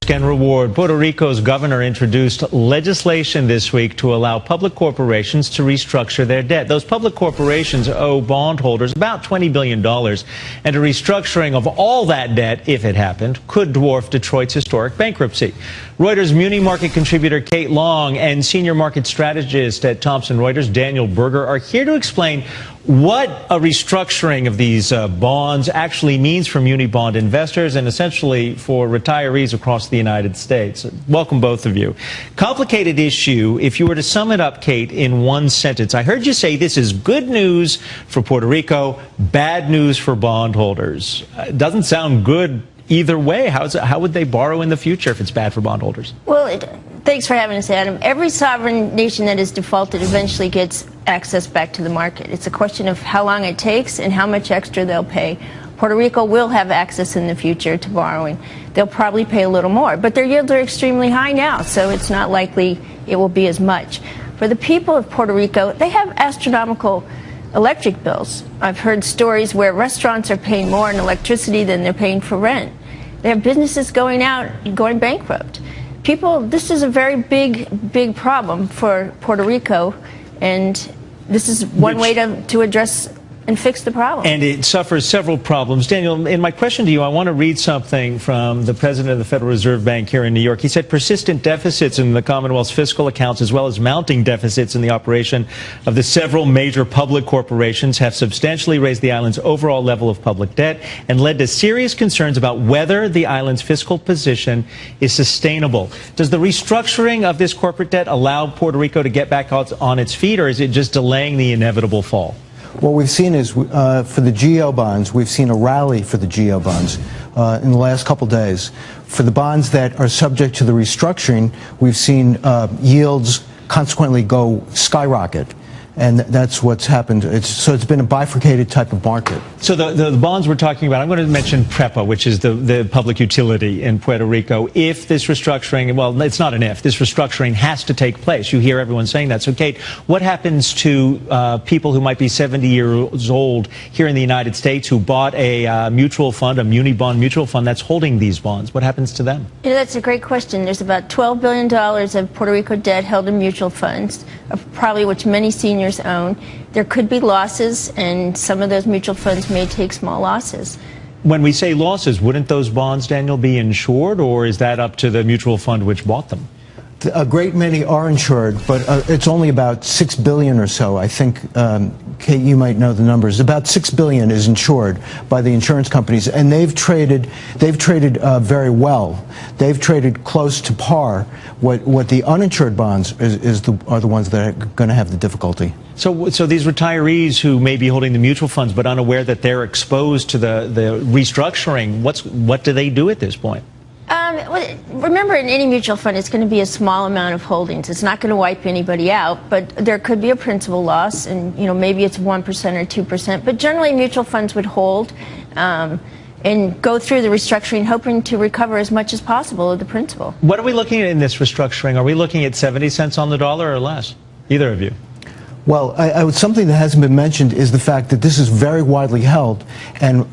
risk and reward. Puerto Rico's governor introduced legislation this week to allow public corporations to restructure their debt. Those public corporations owe bondholders about $20 billion, and a restructuring of all that debt, if it happened, could dwarf Detroit's historic bankruptcy. Reuters Muni Market contributor Kate Long and senior market strategist at Thomson Reuters Daniel Berger are here to explain what a restructuring of these bonds actually means for muni bond investors and essentially for retirees across the United States. Welcome, both of you. Complicated issue. If you were to sum it up, Kate, in one sentence, I heard you say this is good news for Puerto Rico, bad news for bondholders. Doesn't sound good either way. How would they borrow in the future if it's bad for bondholders? Well, thanks for having us, Adam. Every sovereign nation that is defaulted eventually gets access back to the market. It's a question of how long it takes and how much extra they'll pay. Puerto Rico will have access in the future to borrowing. They'll probably pay a little more, but their yields are extremely high now, so it's not likely it will be as much. For the people of Puerto Rico, they have astronomical electric bills. I've heard stories where restaurants are paying more in electricity than they're paying for rent. They have businesses going bankrupt. This is a very big problem for Puerto Rico, and this is one way to address and fix the problem. And it suffers several problems. Daniel, in my question to you, I want to read something from the president of the Federal Reserve Bank here in New York. He said persistent deficits in the Commonwealth's fiscal accounts, as well as mounting deficits in the operation of the several major public corporations, have substantially raised the island's overall level of public debt and led to serious concerns about whether the island's fiscal position is sustainable. Does the restructuring of this corporate debt allow Puerto Rico to get back on its feet, or is it just delaying the inevitable fall? What we've seen is, for the GO bonds, we've seen a rally for the GO bonds in the last couple days. For the bonds that are subject to the restructuring, we've seen yields consequently go skyrocket. And that's what's happened. So it's been a bifurcated type of market. So the bonds we're talking about, I'm going to mention PREPA, which is the public utility in Puerto Rico. If this restructuring, well, it's not an if, this restructuring has to take place. You hear everyone saying that. So, Kate, what happens to people who might be 70 years old here in the United States who bought a mutual fund, a muni bond mutual fund that's holding these bonds? What happens to them? You know, that's a great question. There's about $12 billion of Puerto Rico debt held in mutual funds, probably which many seniors own. There could be losses, and some of those mutual funds may take small losses. When we say losses, wouldn't those bonds, Daniel, be insured, or is that up to the mutual fund which bought them? A great many are insured, but it's only about $6 billion or so. I think, Kate, you might know the numbers. About $6 billion is insured by the insurance companies, and they've traded very well. They've traded close to par. What the uninsured bonds are the ones that are going to have the difficulty. So these retirees who may be holding the mutual funds but unaware that they're exposed to the restructuring, what do they do at this point? Remember, in any mutual fund, it's going to be a small amount of holdings. It's not going to wipe anybody out, but there could be a principal loss, and maybe it's 1% or 2%. But generally, mutual funds would hold and go through the restructuring, hoping to recover as much as possible of the principal. What are we looking at in this restructuring? Are we looking at 70 cents on the dollar or less? Either of you? Well, something that hasn't been mentioned is the fact that this is very widely held, and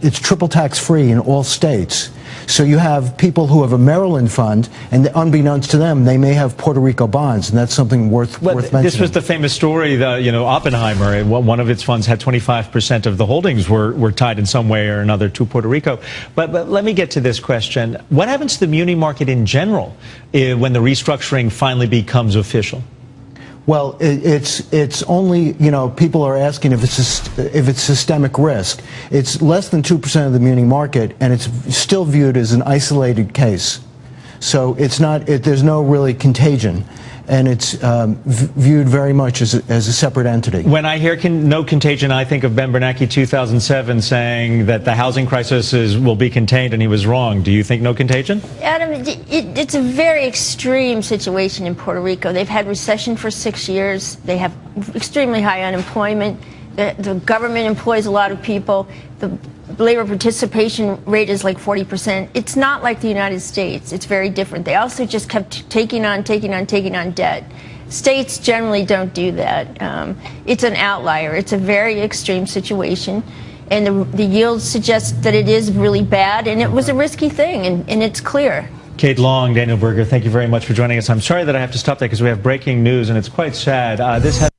it's triple tax-free in all states. So you have people who have a Maryland fund, and unbeknownst to them, they may have Puerto Rico bonds, and that's something worth mentioning. This was the famous story that, Oppenheimer, one of its funds had 25% of the holdings were tied in some way or another to Puerto Rico. But let me get to this question. What happens to the muni market in general when the restructuring finally becomes official? Well, it's only, people are asking if it's systemic risk. It's less than 2% of the muni market, and it's still viewed as an isolated case. So it's not, there's no really contagion, and it's viewed very much as a separate entity. When I hear no contagion, I think of Ben Bernanke 2007 saying that the housing crisis will be contained, and he was wrong. Do you think no contagion? Adam, it's a very extreme situation in Puerto Rico. They've had recession for 6 years. They have extremely high unemployment. The government employs a lot of people. The labor participation rate is like 40%. It's not like the United States. It's very different. They also just kept taking on debt. States generally don't do that. It's an outlier. It's a very extreme situation. and the yields suggest that it is really bad, and it was a risky thing, and it's clear. Kate Long, Daniel Berger, thank you very much for joining us. I'm sorry that I have to stop there because we have breaking news, and it's quite sad. This has